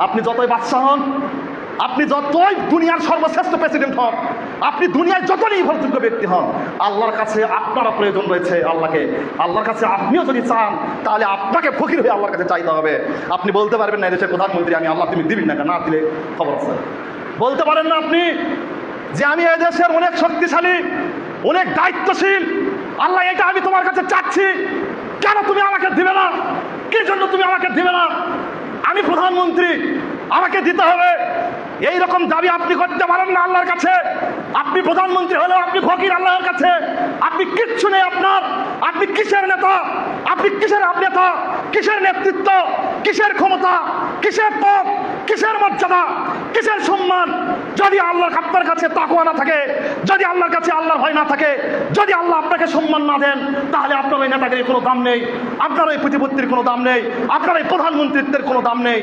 আপনি যতই বাদশাহ হন, আপনি যতই দুনিয়ার সর্বশ্রেষ্ঠ প্রেসিডেন্ট হন, আপনি দুনিয়ায় যত নির্ভরযোগ্য ব্যক্তি হন, আল্লাহর কাছে আপনারও প্রয়োজন রয়েছে। আল্লাহর কাছে আপনিও যদি চান, তাহলে আপনাকে ফকির হয়ে আল্লাহর কাছে চাইতে হবে। আপনি বলতে পারবেন না এদেশের প্রধানমন্ত্রী আমি, আল্লাহ তুমি দিবি না, না দিলে খবর আছে। বলতে পারেন না আপনি যে আমি এই দেশের অনেক শক্তিশালী, অনেক দায়িত্বশীল, আল্লাহ এটা আমি তোমার কাছে চাচ্ছি, কেন তুমি আমাকে দিবে না? কি জন্য তুমি আমাকে দিবে না? আমি প্রধানমন্ত্রী, আমাকে দিতে হবে। এই রকম দাবি আপনি করতে পারেন না আল্লাহর কাছে। আপনি প্রধানমন্ত্রী হলেও আপনি ফকির আল্লাহর কাছে। আপনি কিচ্ছু নেই আপনার। আপনি কিসের নেতা? আপনি কিসের নেতা? কিসের নেতৃত্ব? কিসের ক্ষমতা? কিসের পদ? কিসের মর্যাদা? কিসের সম্মান? যদি আল্লাহর আপনার কাছে তাকওয়া না থাকে, যদি আল্লাহর কাছে আল্লাহর ভয় না থাকে, যদি আল্লাহ আপনাকে সম্মান না দেন, তাহলে আপনার ওই নেতাগিরির কোনো দাম নেই, আপনার ওই প্রতিপত্তির কোনো দাম নেই, আপনার ওই প্রধানমন্ত্রিত্বের কোনো দাম নেই।